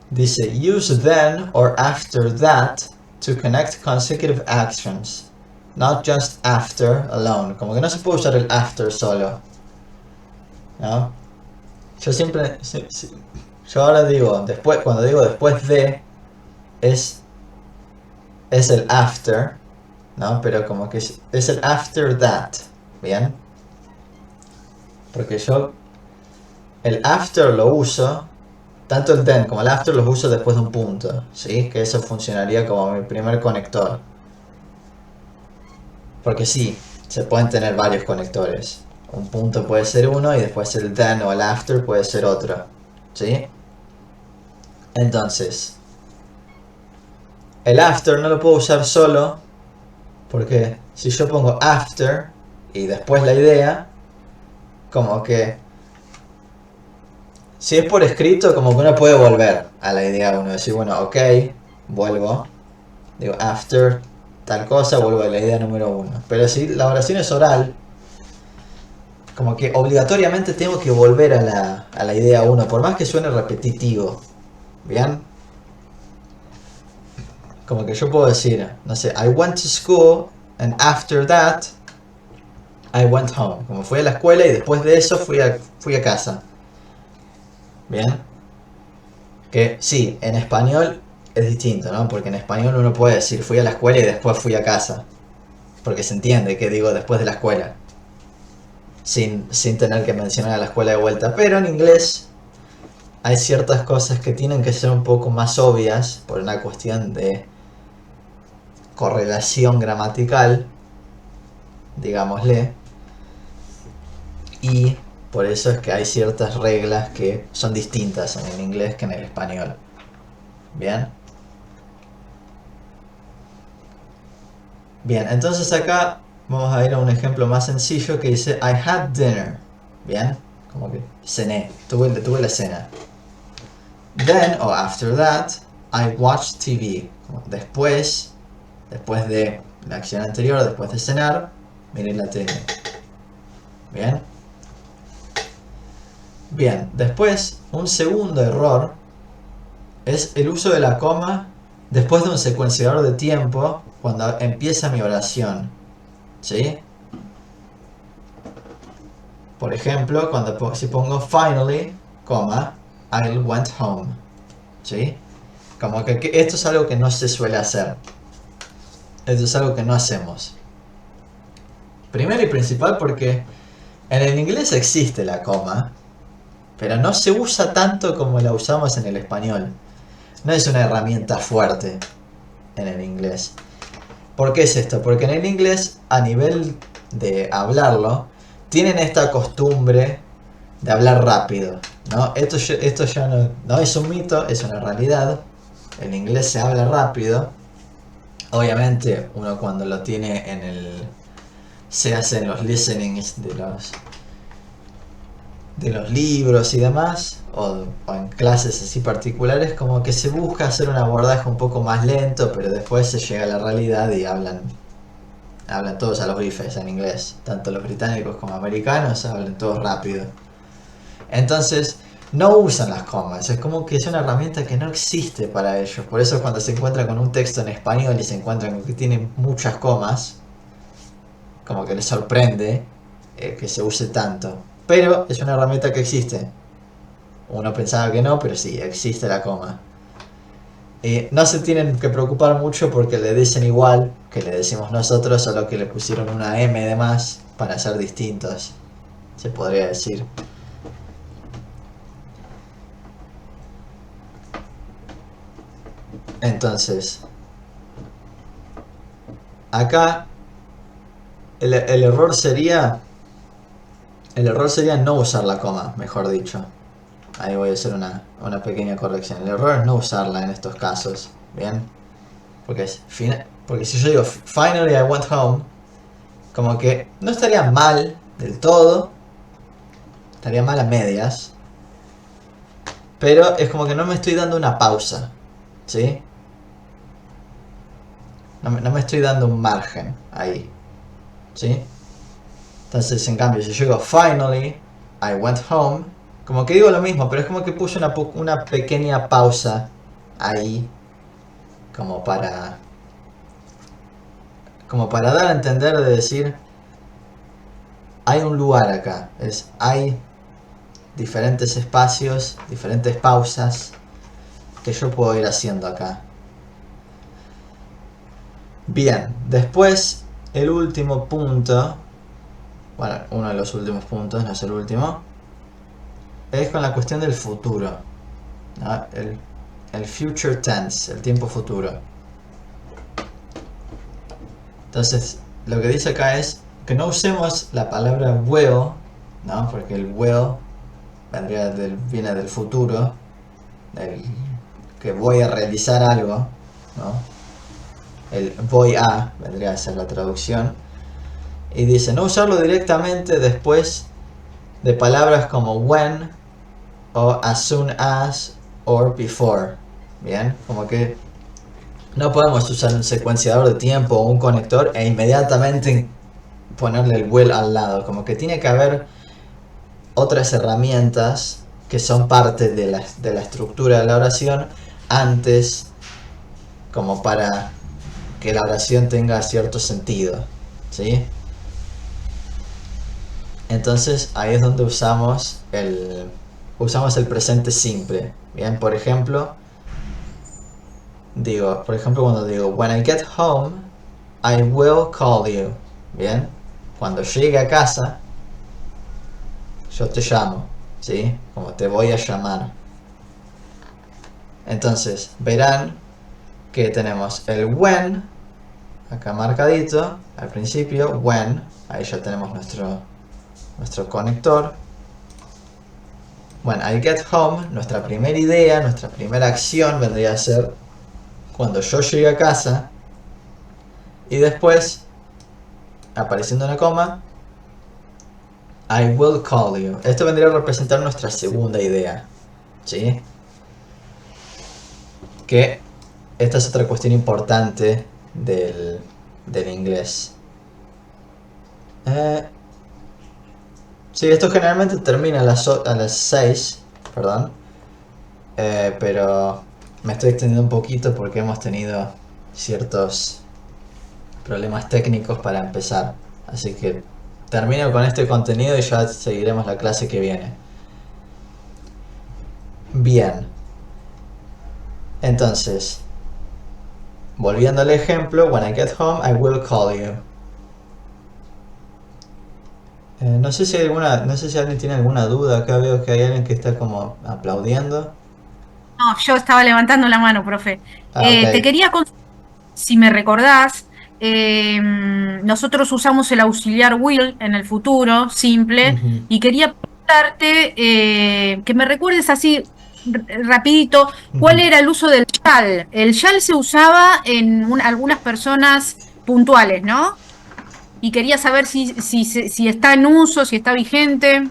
dice use then or after that to connect consecutive actions, not just after alone. Como que no se puede usar el after solo, ¿no? Yo ahora digo después, cuando digo después de es el after, ¿no? Pero como que es el after that, ¿bien? Porque yo el after lo uso, tanto el then como el after los uso después de un punto, ¿sí? Que eso funcionaría como mi primer conector. Porque sí, se pueden tener varios conectores. Un punto puede ser uno y después el then o el after puede ser otro, ¿sí? Entonces, el after no lo puedo usar solo, porque si yo pongo after y después la idea, como que si es por escrito, como que uno puede volver a la idea 1, decir, bueno, ok, vuelvo, digo after tal cosa, vuelvo a la idea número 1. Pero si la oración es oral, como que obligatoriamente tengo que volver a la idea 1, por más que suene repetitivo, ¿bien? Como que yo puedo decir, no sé, I went to school and after that I went home. Como fui a la escuela y después de eso fui a casa. Bien. Que sí, en español es distinto, ¿no? Porque en español uno puede decir fui a la escuela y después fui a casa. Porque se entiende que digo después de la escuela. Sin tener que mencionar a la escuela de vuelta. Pero en inglés hay ciertas cosas que tienen que ser un poco más obvias por una cuestión de correlación gramatical, digámosle, y por eso es que hay ciertas reglas que son distintas en el inglés que en el español. Bien. Bien, entonces acá vamos a ir a un ejemplo más sencillo que dice I had dinner. Bien, como que cené, tuve la cena. Then, or after that, I watched TV. Después de la acción anterior, después de cenar, miré la tele. Bien. Bien, después, un segundo error es el uso de la coma después de un secuenciador de tiempo cuando empieza mi oración. ¿Sí? Por ejemplo, si pongo finally, coma, I went home. ¿Sí? Como que esto es algo que no se suele hacer. Esto es algo que no hacemos. Primero y principal porque en el inglés existe la coma, pero no se usa tanto como la usamos en el español. No es una herramienta fuerte en el inglés. ¿Por qué es esto? Porque en el inglés, a nivel de hablarlo, tienen esta costumbre de hablar rápido, ¿no? Esto ya no es un mito, es una realidad. En inglés se habla rápido. Obviamente, uno cuando lo tiene se hacen los listenings de los libros y demás, o en clases así particulares, como que se busca hacer un abordaje un poco más lento, pero después se llega a la realidad y hablan todos a los bifes en inglés. Tanto los británicos como americanos hablan todos rápido. Entonces, no usan las comas, es como que es una herramienta que no existe para ellos. Por eso cuando se encuentran con un texto en español y se encuentran con que tiene muchas comas, como que les sorprende que se use tanto. Pero es una herramienta que existe. Uno pensaba que no, pero sí, existe la coma. No se tienen que preocupar mucho porque le dicen igual que le decimos nosotros, solo que le pusieron una M de más para ser distintos, se podría decir. Entonces, acá el error sería no usar la coma, mejor dicho. Ahí voy a hacer una pequeña corrección. El error es no usarla en estos casos, ¿bien? Porque si yo digo finally I went home, como que no estaría mal del todo, estaría mal a medias, pero es como que no me estoy dando una pausa, ¿sí? No me estoy dando un margen ahí, ¿sí? Entonces, en cambio, si yo digo finally I went home, como que digo lo mismo, pero es como que puse una pequeña pausa ahí, como para dar a entender de decir, hay un lugar acá, hay diferentes espacios, diferentes pausas que yo puedo ir haciendo acá. Bien, después el último punto, bueno, uno de los últimos puntos, no es el último, es con la cuestión del futuro, ¿no? El future tense, el tiempo futuro. Entonces, lo que dice acá es que no usemos la palabra will, ¿no? Porque el will viene del futuro, que voy a realizar algo, ¿no? El voy a vendría a ser la traducción. Y dice no usarlo directamente después de palabras como when o as soon as or before. Bien, como que no podemos usar un secuenciador de tiempo o un conector e inmediatamente ponerle el will al lado. Como que tiene que haber otras herramientas que son parte de la estructura de la oración antes, como para que la oración tenga cierto sentido, ¿sí? Entonces ahí es donde usamos el presente simple. Bien, por ejemplo, cuando digo when I get home, I will call you. Bien, cuando llegue a casa, yo te llamo, ¿sí? Como te voy a llamar. Entonces verán que tenemos el when acá marcadito al principio, when, ahí ya tenemos nuestro conector. When I get home, nuestra primera idea, nuestra primera acción vendría a ser cuando yo llegue a casa. Y después, apareciendo una coma, I will call you. Esto vendría a representar nuestra segunda idea. ¿Sí? Que esta es otra cuestión importante del inglés. Sí, esto generalmente termina a las 6, perdón. Pero me estoy extendiendo un poquito porque hemos tenido ciertos problemas técnicos para empezar. Así que termino con este contenido y ya seguiremos la clase que viene. Bien. Entonces, volviendo al ejemplo, when I get home, I will call you. No sé si alguien tiene alguna duda. Acá veo que hay alguien que está como aplaudiendo. No, yo estaba levantando la mano, profe. Ok. Te quería consultar, si me recordás, nosotros usamos el auxiliar will en el futuro, simple, Ujú. y quería preguntarte que me recuerdes así rapidito, ¿cuál Ujú. era el uso del shall? El shall se usaba en algunas personas puntuales, ¿no? Y quería saber si está en uso, si está vigente.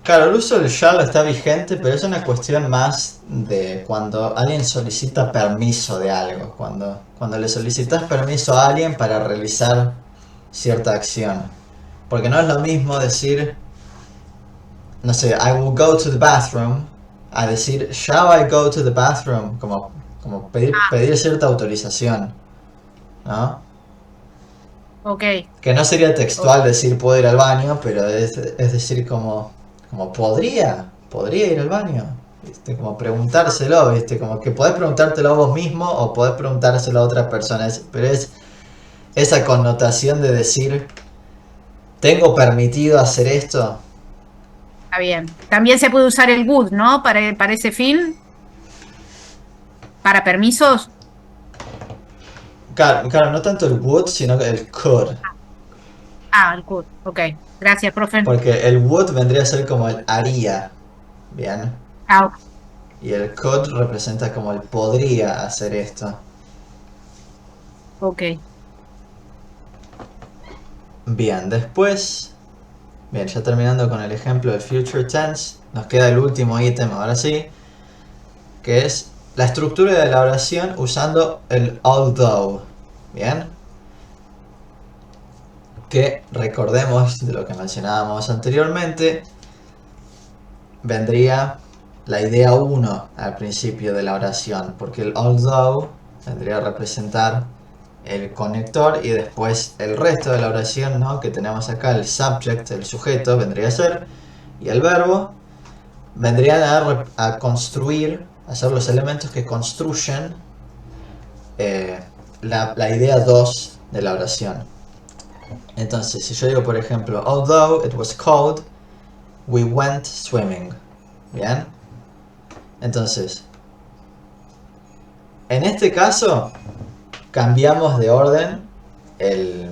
Claro, el uso del shall está vigente, pero es una cuestión más de cuando alguien solicita permiso de algo. Cuando le solicitas permiso a alguien para realizar cierta acción. Porque no es lo mismo decir, no sé, I will go to the bathroom, a decir, shall I go to the bathroom? Como pedir cierta autorización, ¿no? Ok, Que no sería textual decir puedo ir al baño, pero es decir como podría ir al baño. ¿Viste? Como preguntárselo, ¿viste? Como que podés preguntártelo a vos mismo o podés preguntárselo a otra persona. Pero es esa connotación de decir, ¿tengo permitido hacer esto? está bien. También se puede usar el would, ¿no? Para ese fin, para permisos. Claro, no tanto el would, sino el could. Ah, el could. Ok, gracias, profe. Porque el would vendría a ser como el haría. Bien. Ah, Y el could representa como el podría hacer esto. ok. Bien, después, bien, ya terminando con el ejemplo del future tense, nos queda el último ítem ahora sí, que es la estructura de la oración usando el although. Bien, que recordemos de lo que mencionábamos anteriormente, vendría la idea 1 al principio de la oración, porque el although vendría a representar el conector y después el resto de la oración, ¿no? Que tenemos acá, el subject, el sujeto, vendría a ser, y el verbo vendría a construir, a ser los elementos que construyen la idea 2 de la oración. Entonces, si yo digo, por ejemplo, although it was cold, we went swimming. ¿Bien? Entonces, en este caso, cambiamos de orden el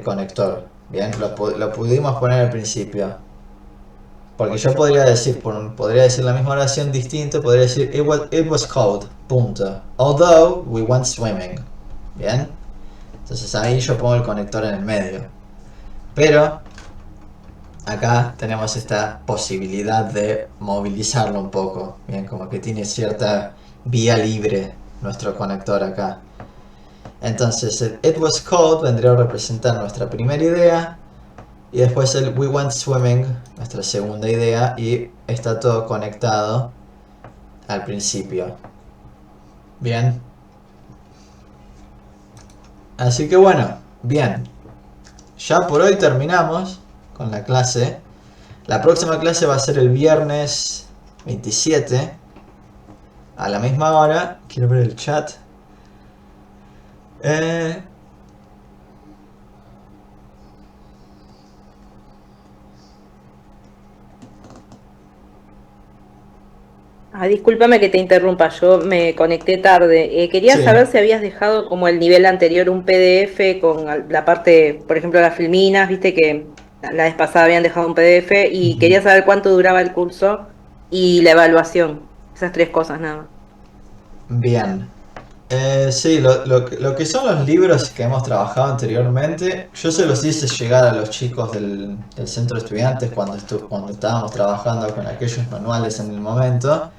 conector. Bien, lo pudimos poner al principio. Porque yo podría decir la misma oración distinta, podría decir it was cold, punto. Although we went swimming. Bien. Entonces ahí yo pongo el conector en el medio. Pero acá tenemos esta posibilidad de movilizarlo un poco. Bien, como que tiene cierta vía libre nuestro conector acá. Entonces el it was cold vendría a representar nuestra primera idea. Y después el we went swimming, nuestra segunda idea. Y está todo conectado al principio. Bien. Así que bueno, bien. Ya por hoy terminamos con la clase. La próxima clase va a ser el viernes 27 a la misma hora. Quiero ver el chat. Discúlpame que te interrumpa, yo me conecté tarde. Quería Sí. saber si habías dejado como el nivel anterior un PDF con la parte, por ejemplo, las filminas, viste que La vez pasada habían dejado un PDF y quería saber cuánto duraba el curso y la evaluación. Esas 3 cosas nada más. Bien. Sí, lo que son los libros que hemos trabajado anteriormente, yo se los hice llegar a los chicos del centro de estudiantes cuando estábamos trabajando con aquellos manuales en el momento.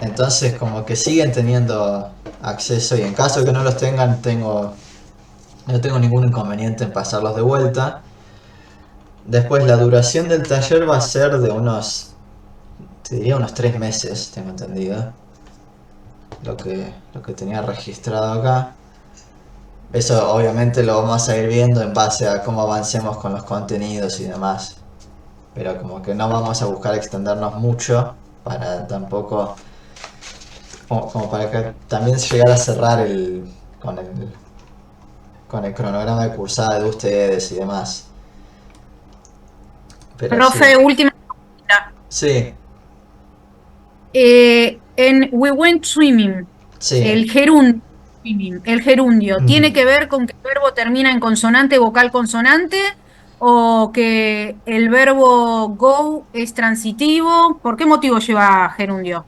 Entonces como que siguen teniendo acceso y en caso que no los tengan, no tengo ningún inconveniente en pasarlos de vuelta. Después la duración del taller va a ser de te diría unos 3 meses, tengo entendido. Lo que tenía registrado acá. Eso obviamente lo vamos a ir viendo en base a cómo avancemos con los contenidos y demás. Pero como que no vamos a buscar extendernos mucho para tampoco... Como para que también llegar a cerrar con el cronograma de cursada de ustedes y demás. Pero Profe, sí. última pregunta. Sí, En We Went Swimming, sí. el gerundio, ¿tiene Ujú. que ver con que el verbo termina en consonante, vocal, consonante? ¿O que el verbo go es transitivo? ¿Por qué motivo lleva gerundio?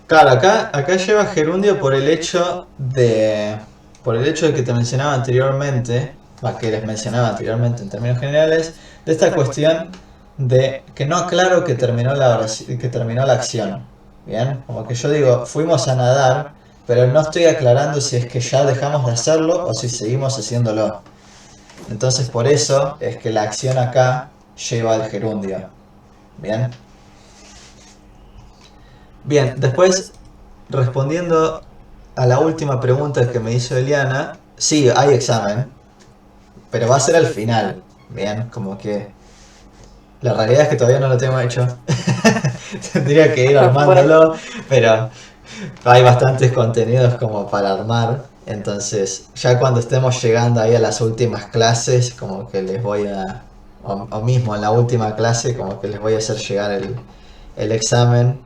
Claro, acá lleva gerundio por el hecho de que te mencionaba anteriormente, que les mencionaba anteriormente en términos generales, de esta cuestión de que no aclaro que que terminó la acción. Bien, como que yo digo, fuimos a nadar, pero no estoy aclarando si es que ya dejamos de hacerlo o si seguimos haciéndolo. Entonces por eso es que la acción acá lleva el gerundio. Bien. Bien, después, respondiendo a la última pregunta que me hizo Eliana, sí, hay examen, pero va a ser al final. Bien, como que la realidad es que todavía no lo tengo hecho. Tendría que ir armándolo, pero hay bastantes contenidos como para armar. Entonces, ya cuando estemos llegando ahí a las últimas clases, como que les voy a... O mismo en la última clase, como que les voy a hacer llegar el examen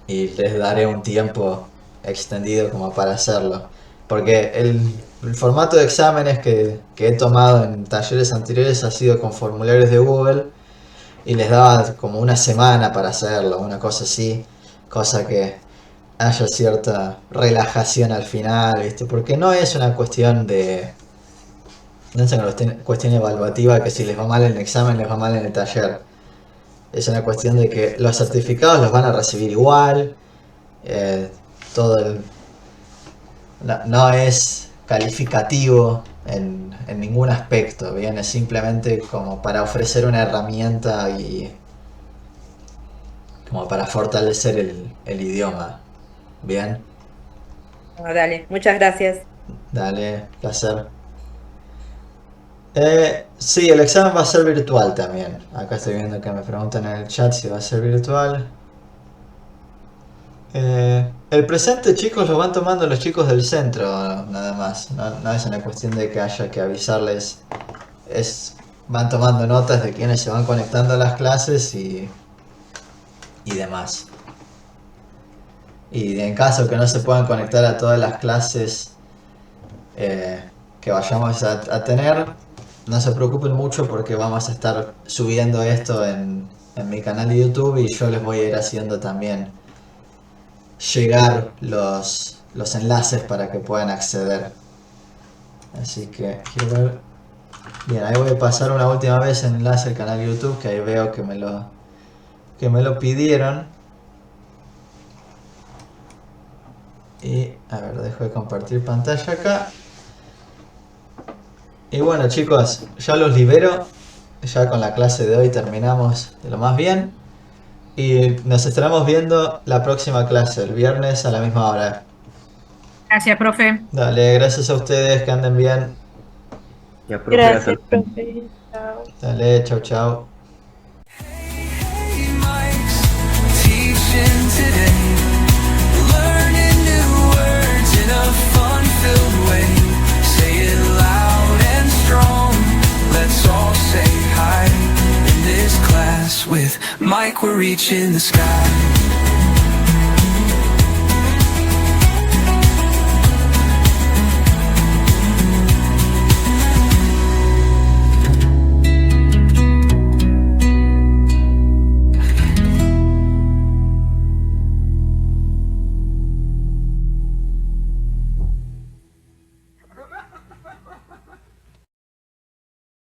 y les daré un tiempo extendido como para hacerlo. Porque el formato de exámenes que he tomado en talleres anteriores ha sido con formularios de Google y les daba como una semana para hacerlo, una cosa así, cosa que haya cierta relajación al final, ¿viste? Porque no es una cuestión no es una cuestión evaluativa que si les va mal en el examen les va mal en el taller. Es una cuestión de que los certificados los van a recibir igual. Todo no es calificativo en ningún aspecto, bien, es simplemente como para ofrecer una herramienta y como para fortalecer el idioma, bien. Dale, muchas gracias. Dale, placer. Sí, el examen va a ser virtual también. Acá estoy viendo que me preguntan en el chat si va a ser virtual. El presente, chicos, lo van tomando los chicos del centro, nada más. No es una cuestión de que haya que avisarles. Van tomando notas de quienes se van conectando a las clases y demás. Y en caso que no se puedan conectar a todas las clases que vayamos a tener, no se preocupen mucho porque vamos a estar subiendo esto en mi canal de YouTube y yo les voy a ir haciendo también llegar los enlaces para que puedan acceder. Así que quiero ver. Bien, ahí voy a pasar una última vez el enlace al canal de YouTube, que ahí veo que me lo pidieron. Y a ver, dejo de compartir pantalla acá. Y bueno, chicos, ya los libero. Ya con la clase de hoy terminamos de lo más bien. Y nos estaremos viendo la próxima clase, el viernes a la misma hora. Gracias, profe. Dale, gracias a ustedes, que anden bien. Ya, profe, Gracias, hasta- profe. Chao. Dale, chau chau. Hey, Mike's teaching today, learning new words in a fun-filled way. Say it loud and strong. Let's all say hi in this class with Mike. We're reaching the sky.